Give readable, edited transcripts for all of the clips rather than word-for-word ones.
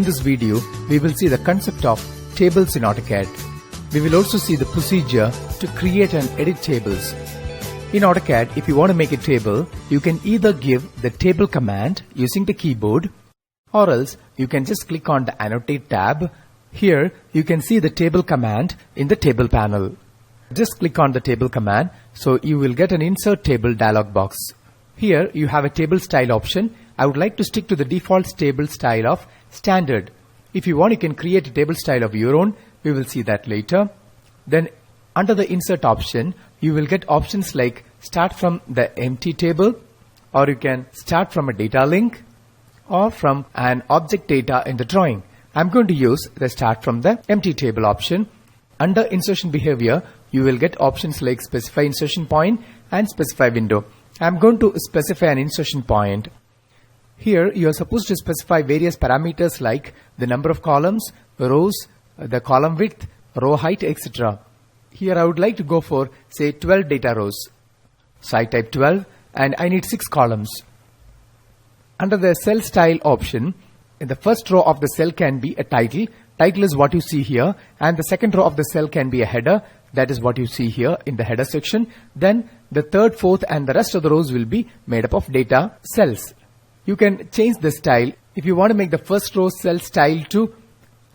this video, we will see the concept of tables in AutoCAD. We will also see the procedure to create and edit tables. In AutoCAD, if you want to make a table, you can either give the table command using the keyboard, or else you can just click on the Annotate tab. Here, you can see the table command in the table panel. Just click on the table command, so you will get an Insert Table dialog box. Here, you have a table style option. I would like to stick to the default table style of Standard. If you want, you can create a table style of your own. We will see that later. Then, under the Insert option, you will get options like Start from the empty table, or you can start from a data link, or from an object data in the drawing. I'm going to use the Start from the empty table option. Under Insertion Behavior, you will get options like Specify Insertion Point and Specify Window. I'm going to specify an insertion point. Here, you are supposed to specify various parameters like the number of columns, rows, the column width, row height, etc. Here, I would like to go for, say, 12 data rows. So I type 12 and I need 6 columns. Under the Cell Style option, in the first row of the cell can be a title. Title is what you see here, and the second row of the cell can be a header. That is what you see here in the header section. Then the third, fourth, and the rest of the rows will be made up of data cells. You can change the style. If you want to make the first row cell style to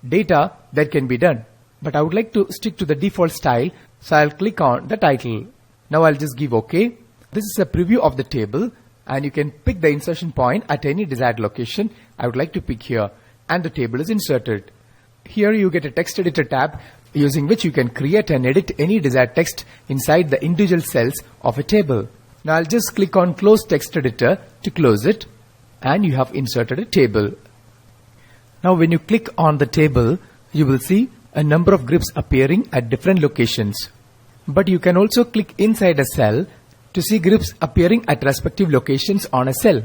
data, that can be done. But I would like to stick to the default style, so I'll click on the title. Now I'll just give OK. This is a preview of the table, and you can pick the insertion point at any desired location. I would like to pick here, and the table is inserted. Here you get a text editor tab, using which you can create and edit any desired text inside the individual cells of a table. Now I'll just click on Close Text Editor to close it, and you have inserted a table. Now when you click on the table, you will see a number of grips appearing at different locations. But you can also click inside a cell to see grips appearing at respective locations on a cell.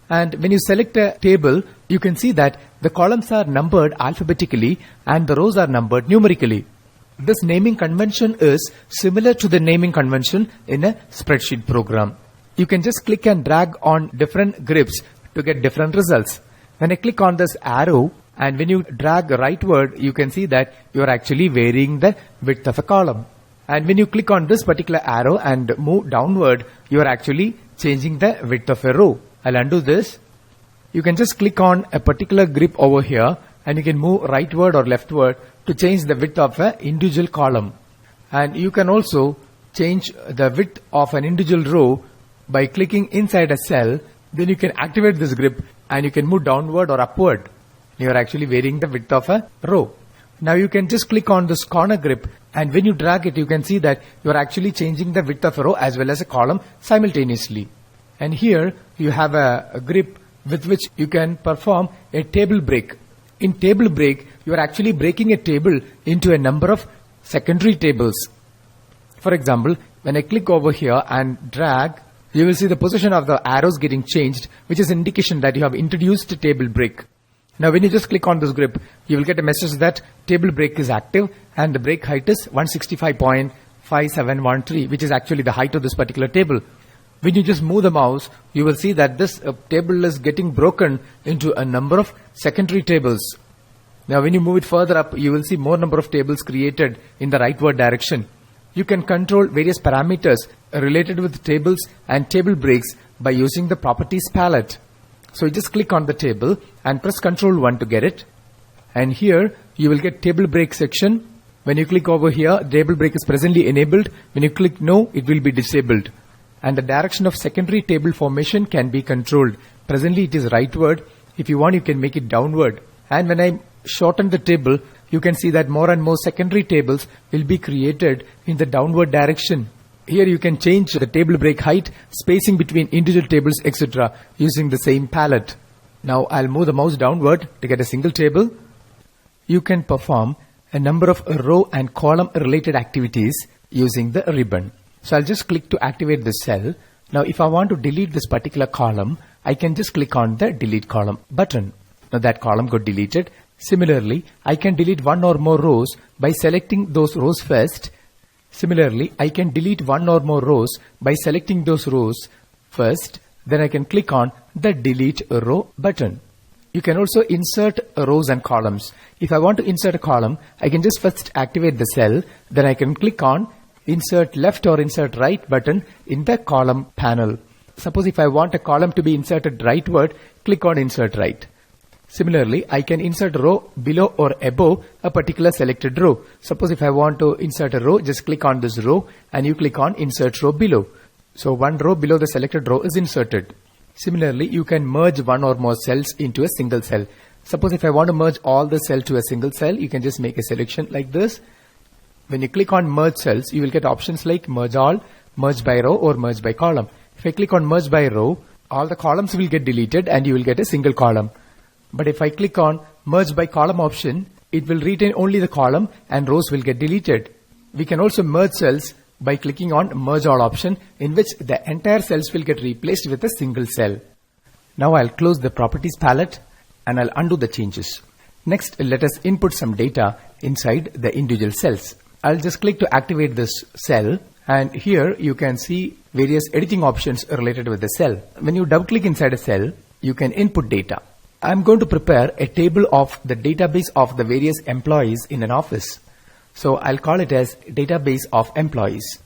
And when you select a table, you can see that the columns are numbered alphabetically and the rows are numbered numerically. This naming convention is similar to the naming convention in a spreadsheet program. You can just click and drag on different grips to get different results. When I click on this arrow, and when you drag rightward, you can see that you are actually varying the width of a column. And when you click on this particular arrow and move downward, you are actually changing the width of a row. I'll undo this. You can just click on a particular grip over here, and you can move rightward or leftward to change the width of an individual column. And you can also change the width of an individual row by clicking inside a cell. Then you can activate this grip and you can move downward or upward. You are actually varying the width of a row. Now you can just click on this corner grip, and when you drag it, you can see that you are actually changing the width of a row as well as a column simultaneously. And here you have a grip with which you can perform a table break. In table break, you are actually breaking a table into a number of secondary tables. For example, when I click over here and drag, you will see the position of the arrows getting changed, which is an indication that you have introduced a table break. Now when you just click on this grip, you will get a message that table break is active and the break height is 165.5713, which is actually the height of this particular table. When you just move the mouse, you will see that this table is getting broken into a number of secondary tables. Now when you move it further up, you will see more number of tables created in the rightward direction. You can control various parameters related with tables and table breaks by using the Properties palette. So you just click on the table and press Ctrl 1 to get it. And here you will get table break section. When you click over here, table break is presently enabled. When you click no, it will be disabled. And the direction of secondary table formation can be controlled. Presently it is rightward. If you want, you can make it downward. And when I shorten the table, you can see that more and more secondary tables will be created in the downward direction. Here you can change the table break height, spacing between individual tables, etc. using the same palette. Now I'll move the mouse downward to get a single table. You can perform a number of row and column related activities using the ribbon. So I'll just click to activate this cell. Now if I want to delete this particular column, I can just click on the delete column button. Now that column got deleted. Similarly, I can delete one or more rows by selecting those rows first. Similarly, I can delete one or more rows by selecting those rows first. Then I can click on the delete row button. You can also insert rows and columns. If I want to insert a column, I can just first activate the cell, then I can click on insert left or insert right button in the column panel. Suppose if I want a column to be inserted rightward, click on insert right. Similarly, I can insert a row below or above a particular selected row. Suppose if I want to insert a row, just click on this row and you click on insert row below. So one row below the selected row is inserted. Similarly, you can merge one or more cells into a single cell. Suppose if I want to merge all the cells to a single cell, you can just make a selection like this. When you click on merge cells, you will get options like merge all, merge by row or merge by column. If I click on merge by row, all the columns will get deleted and you will get a single column. But if I click on merge by column option, it will retain only the column and rows will get deleted. We can also merge cells by clicking on merge all option, in which the entire cells will get replaced with a single cell. Now I'll close the properties palette and I'll undo the changes. Next, let us input some data inside the individual cells. I'll just click to activate this cell, and here you can see various editing options related with the cell. When you double click inside a cell, you can input data. I'm going to prepare a table of the database of the various employees in an office. So I'll call it as database of employees.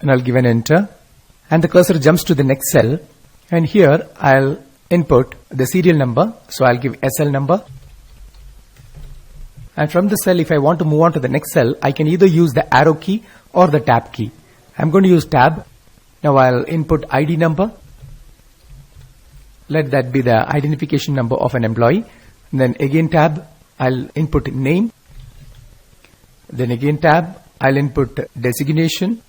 And I'll give an enter. And the cursor jumps to the next cell. And here I'll input the serial number. So I'll give SL number. And from the cell, if I want to move on to the next cell, I can either use the arrow key or the tab key. I'm going to use tab. Now I'll input ID number. Let that be the identification number of an employee. And then again tab, I'll input name. Then again tab, I'll input designation.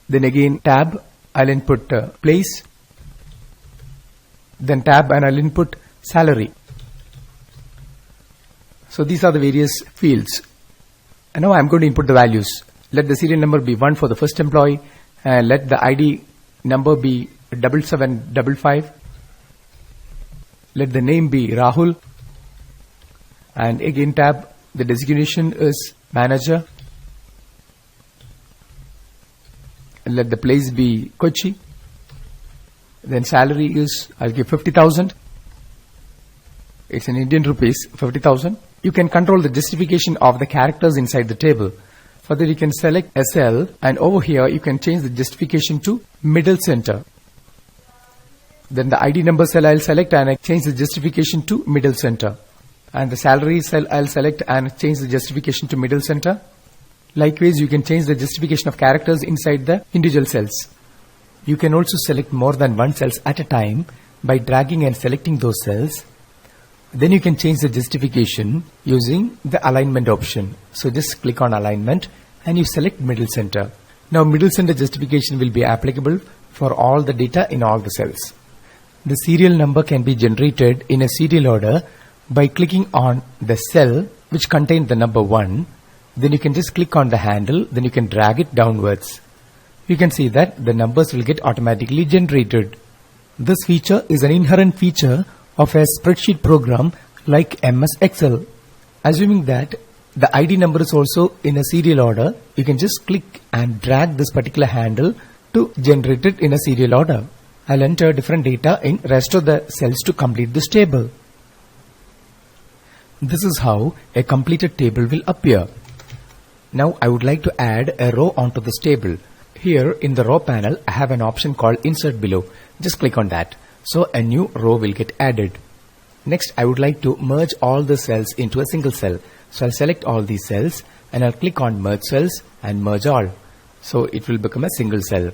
Then again tab, I'll input place. Then tab and I'll input salary. So these are the various fields. And now I'm going to input the values. Let the serial number be 1 for the first employee, and let the ID number be 7755. Let the name be Rahul. And again tab, the designation is manager. And let the place be Kochi. Then salary is, I'll give 50,000. It's in Indian rupees, 50,000. You can control the justification of the characters inside the table. Further, you can select a cell, and over here you can change the justification to middle center. Then the ID number cell I'll select and I change the justification to middle center. And the salary cell I'll select and change the justification to middle center. Likewise, you can change the justification of characters inside the individual cells. You can also select more than one cells at a time by dragging and selecting those cells. Then you can change the justification using the alignment option. So just click on alignment and you select middle center. Now middle center justification will be applicable for all the data in all the cells. The serial number can be generated in a serial order by clicking on the cell which contains the number 1. Then you can just click on the handle, then you can drag it downwards. You can see that the numbers will get automatically generated. This feature is an inherent feature of a spreadsheet program like MS Excel. Assuming that the ID number is also in a serial order, you can just click and drag this particular handle to generate it in a serial order. I'll enter different data in rest of the cells to complete this table. This is how a completed table will appear. Now I would like to add a row onto this table. Here in the row panel, I have an option called Insert Below. Just click on that. So a new row will get added. Next, I would like to merge all the cells into a single cell. So I'll select all these cells and I'll click on Merge Cells and Merge All. So it will become a single cell.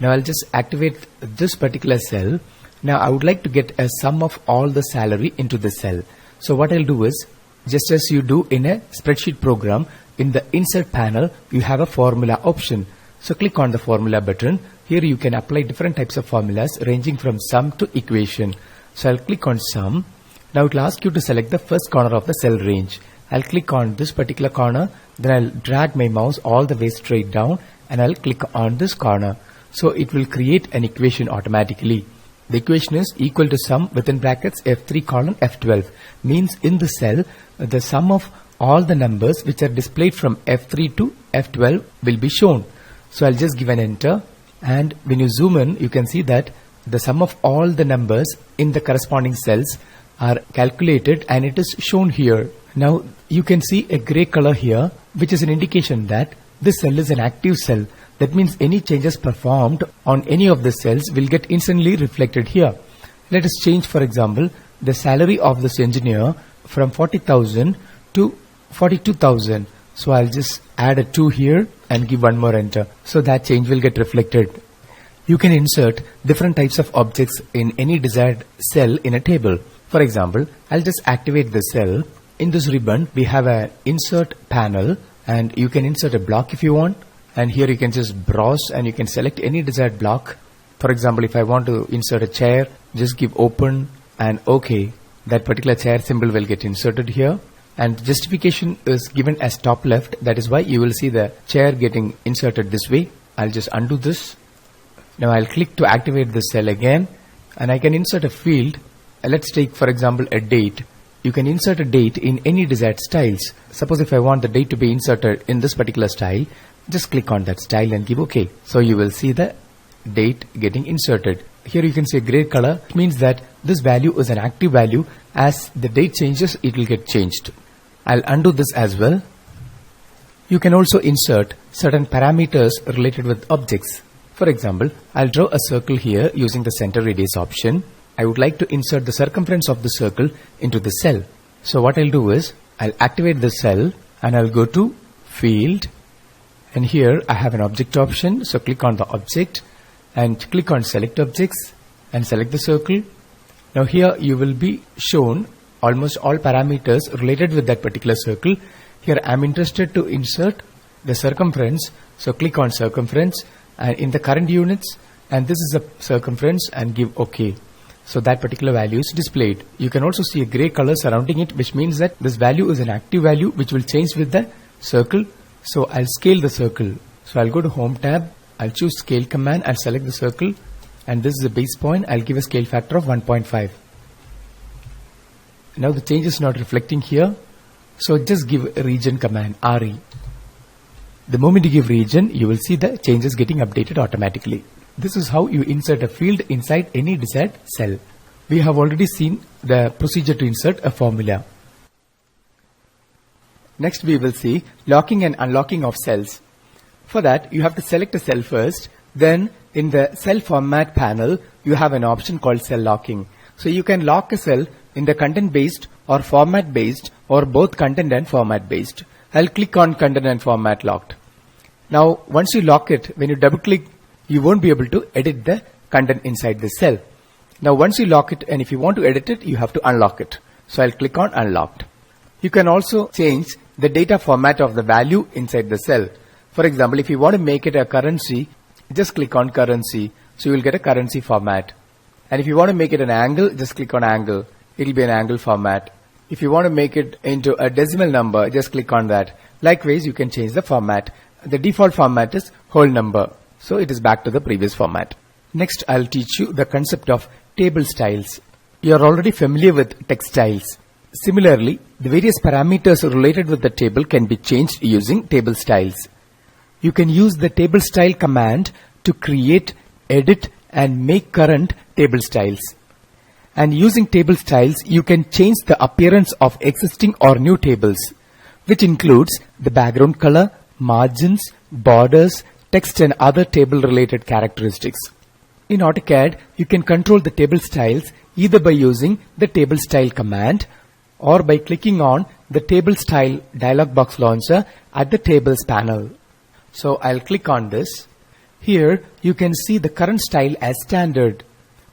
Now I'll just activate this particular cell. Now I would like to get a sum of all the salary into this cell. So what I'll do is, just as you do in a spreadsheet program, in the Insert panel, you have a formula option. So click on the formula button. Here you can apply different types of formulas ranging from sum to equation. So I'll click on sum. Now it will ask you to select the first corner of the cell range. I'll click on this particular corner. Then I'll drag my mouse all the way straight down and I'll click on this corner. So it will create an equation automatically. The equation is equal to sum within brackets F3 colon F12. Means in the cell, the sum of all the numbers which are displayed from F3 to F12 will be shown. So I'll just give an enter, and when you zoom in, you can see that the sum of all the numbers in the corresponding cells are calculated and it is shown here. Now you can see a gray color here, which is an indication that this cell is an active cell. That means any changes performed on any of the cells will get instantly reflected here. Let us change, for example, the salary of this engineer from 40,000 to 42,000. So I'll just add a 2 here and give one more enter. So that change will get reflected. You can insert different types of objects in any desired cell in a table. For example, I'll just activate the cell. In this ribbon, we have an insert panel, and you can insert a block if you want. And here you can just browse and you can select any desired block. For example, if I want to insert a chair, just give open and OK. That particular chair symbol will get inserted here. And justification is given as top left. That is why you will see the chair getting inserted this way. I'll just undo this. Now I'll click to activate this cell again, and I can insert a field. Let's take, for example, a date. You can insert a date in any desired styles. Suppose if I want the date to be inserted in this particular style, just click on that style and give OK. So you will see the date getting inserted. Here you can see a gray color. It means that this value is an active value. As the date changes, it will get changed. I'll undo this as well. You can also insert certain parameters related with objects. For example, I'll draw a circle here using the center radius option. I would like to insert the circumference of the circle into the cell. So what I'll do is, I'll activate the cell and I'll go to field, and here I have an object option. So click on the object and click on select objects and select the circle. Now here you will be shown almost all parameters related with that particular circle. Here I'm interested to insert the circumference. So click on circumference and in the current units, and this is the circumference, and give OK. So that particular value is displayed. You can also see a gray color surrounding it, which means that this value is an active value which will change with the circle. So I'll scale the circle. So I'll go to Home tab, I'll choose Scale command, I'll select the circle, and this is the base point. I'll give a scale factor of 1.5. Now the change is not reflecting here, so just give a region command, RE. The moment you give region, you will see the changes getting updated automatically. This is how you insert a field inside any desired cell. We have already seen the procedure to insert a formula. Next we will see locking and unlocking of cells. For that, you have to select a cell first. Then in the cell format panel, you have an option called cell locking. So you can lock a cell in the content based or format based, or both content and format based. I'll click on content and format locked. Now once you lock it, when you double click, you won't be able to edit the content inside the cell. Now once you lock it, and if you want to edit it, you have to unlock it. So I'll click on unlocked. You can also change the data format of the value inside the cell. For example, if you want to make it a currency, just click on currency. So you will get a currency format. And if you want to make it an angle, just click on angle. It will be an angle format. If you want to make it into a decimal number, just click on that. Likewise, you can change the format. The default format is whole number. So it is back to the previous format. Next, I'll teach you the concept of table styles. You are already familiar with text styles. Similarly, the various parameters related with the table can be changed using table styles. You can use the table style command to create, edit, and make current table styles. And using table styles, you can change the appearance of existing or new tables, which includes the background color, margins, borders, text, and other table related characteristics. In AutoCAD, you can control the table styles either by using the table style command or by clicking on the table style dialog box launcher at the tables panel. So I'll click on this. Here you can see the current style as standard.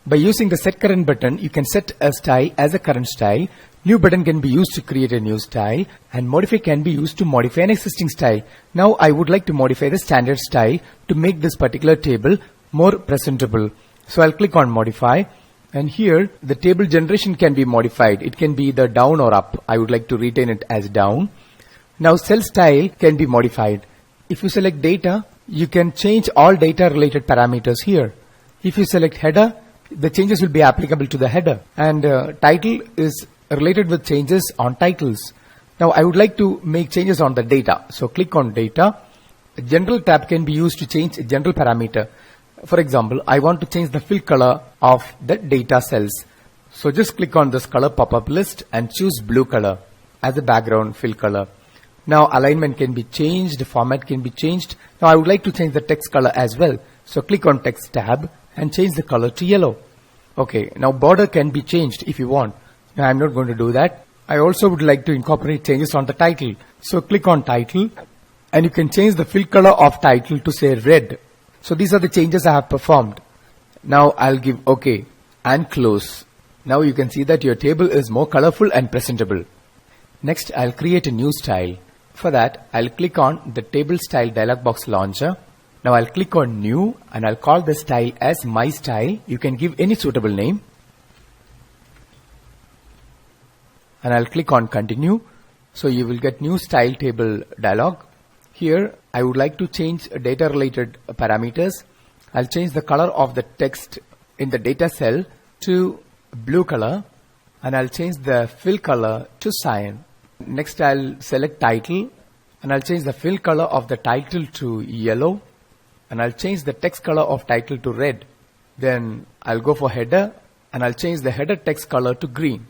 By using the set current button, you can set a style as a current style. New button can be used to create a new style, and modify can be used to modify an existing style. Now I would like to modify the standard style to make this particular table more presentable. So I'll click on modify, and here the table generation can be modified. It can be either down or up. I would like to retain it as down. Now cell style can be modified. If you select data, you can change all data related parameters here. If you select header, the changes will be applicable to the header, and title is related with changes on titles. Now I would like to make changes on the data. So click on data. A general tab can be used to change a general parameter. For example, I want to change the fill color of the data cells. So just click on this color pop-up list and choose blue color as the background fill color. Now alignment can be changed, format can be changed. Now I would like to change the text color as well. So click on text tab and change the color to yellow. Okay, now border can be changed if you want. Now I'm not going to do that. I also would like to incorporate changes on the title. So click on title and you can change the fill color of title to say red. So these are the changes I have performed. Now I'll give OK and close. Now you can see that your table is more colorful and presentable. Next, I'll create a new style. For that, I'll click on the table style dialog box launcher. Now I'll click on new and I'll call the style as my style. You can give any suitable name. And I'll click on continue. So you will get new style table dialog. Here, I would like to change data related parameters. I'll change the color of the text in the data cell to blue color and I'll change the fill color to cyan. Next I'll select title and I'll change the fill color of the title to yellow and I'll change the text color of title to red. Then I'll go for header and I'll change the header text color to green.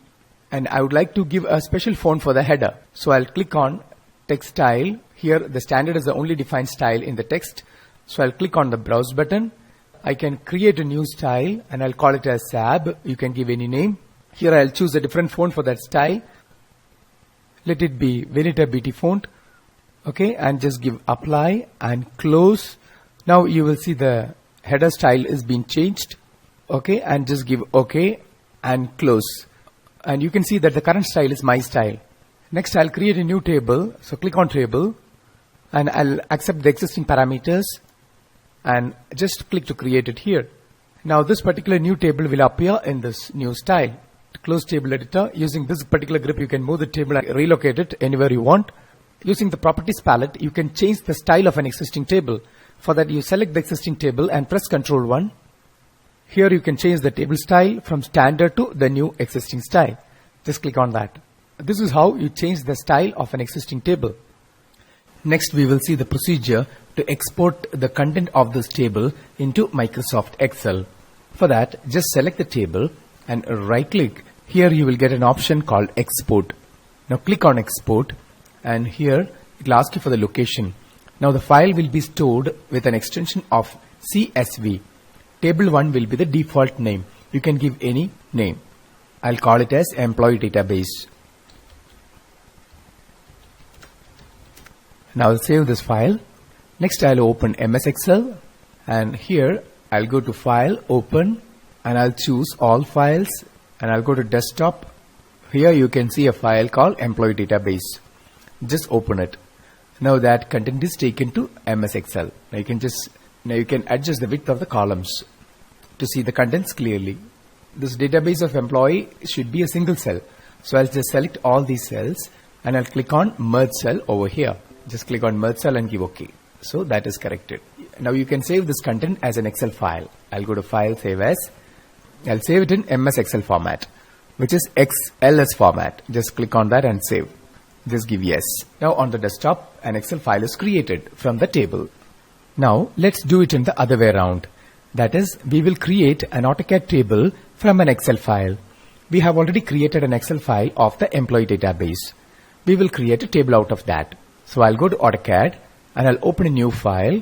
And I would like to give a special font for the header. So I'll click on text style. Here the standard is the only defined style in the text. So I'll click on the browse button. I can create a new style and I'll call it as SAB. You can give any name. Here I'll choose a different font for that style. Let it be Veneta BT font. Okay, and just give apply and close. Now you will see the header style is being changed. Okay, and just give OK and close. And you can see that the current style is my style. Next I'll create a new table. So click on table and I'll accept the existing parameters and just click to create it here. Now this particular new table will appear in this new style. To close table editor, using this particular grip you can move the table and relocate it anywhere you want. Using the properties palette you can change the style of an existing table. For that you select the existing table and press Ctrl 1. Here you can change the table style from standard to the new existing style. Just click on that. This is how you change the style of an existing table. Next we will see the procedure to export the content of this table into Microsoft Excel. For that, just select the table and right click. Here you will get an option called export. Now click on export and here it will ask you for the location. Now the file will be stored with an extension of CSV. Table 1 will be the default name. You can give any name. I'll call it as employee database. Now I'll save this file. Next I'll open MS Excel and here I'll go to File, Open and I'll choose All Files and I'll go to Desktop. Here you can see a file called Employee Database. Just open it. Now that content is taken to MS Excel. Now you can adjust the width of the columns to see the contents clearly. This database of employee should be a single cell. So I'll just select all these cells and I'll click on Merge Cell over here. Just click on Merge Cell and give OK. So that is corrected. Now you can save this content as an Excel file. I'll go to File, Save As. I'll save it in MS Excel format, which is XLS format. Just click on that and save. Just give yes. Now on the desktop, an Excel file is created from the table. Now let's do it in the other way around. That is, we will create an AutoCAD table from an Excel file. We have already created an Excel file of the employee database. We will create a table out of that. So I'll go to AutoCAD and I'll open a new file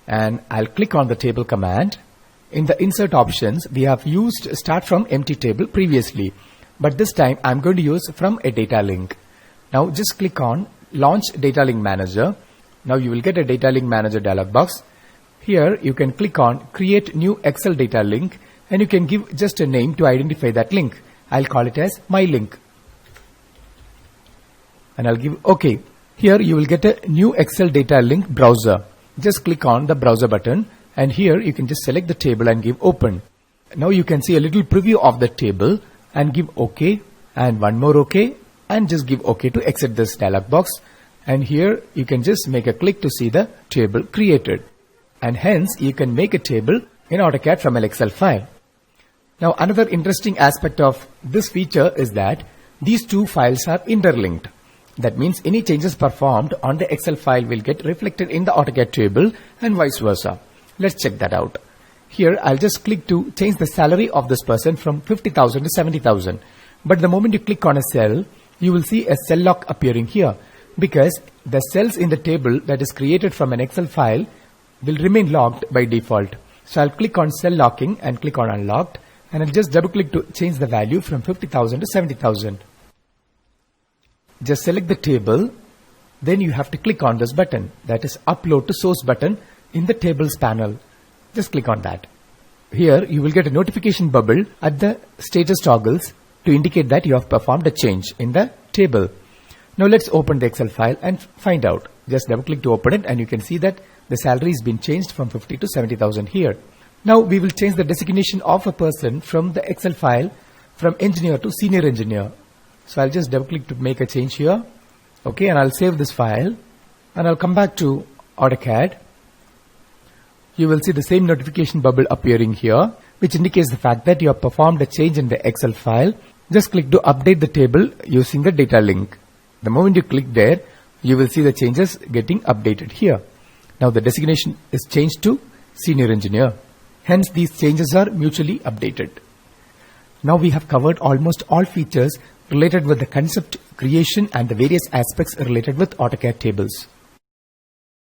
and I'll click on the table command. In the insert options, we have used start from empty table previously, but this time I'm going to use from a data link. Now just click on Launch Data Link Manager. Now you will get a Data Link Manager dialog box. Here you can click on Create New Excel Data Link and you can give just a name to identify that link. I'll call it as My Link. And I'll give OK. Here you will get a new Excel data link browser. Just click on the browser button and here you can just select the table and give open. Now you can see a little preview of the table and give OK and one more OK and just give OK to exit this dialog box. And here you can just make a click to see the table created. And hence you can make a table in AutoCAD from an Excel file. Now another interesting aspect of this feature is that these two files are interlinked. That means any changes performed on the Excel file will get reflected in the AutoCAD table and vice versa. Let's check that out. Here I'll just click to change the salary of this person from 50,000 to 70,000. But the moment you click on a cell, you will see a cell lock appearing here, because the cells in the table that is created from an Excel file will remain locked by default. So I'll click on cell locking and click on unlocked, and I'll just double click to change the value from 50,000 to 70,000. Just select the table, then you have to click on this button, that is upload to source button in the tables panel. Just click on that. Here you will get a notification bubble at the status toggles to indicate that you have performed a change in the table. Now let's open the Excel file and find out. Just double click to open it, and you can see that the salary has been changed from 50 to 70,000 here. Now we will change the designation of a person from the Excel file from engineer to senior engineer. So I'll just double click to make a change here. Okay, and I'll save this file and I'll come back to AutoCAD. You will see the same notification bubble appearing here, which indicates the fact that you have performed a change in the Excel file. Just click to update the table using the data link. The moment you click there, you will see the changes getting updated here. Now the designation is changed to senior engineer. Hence these changes are mutually updated. Now we have covered almost all features related with the concept creation and the various aspects related with AutoCAD tables.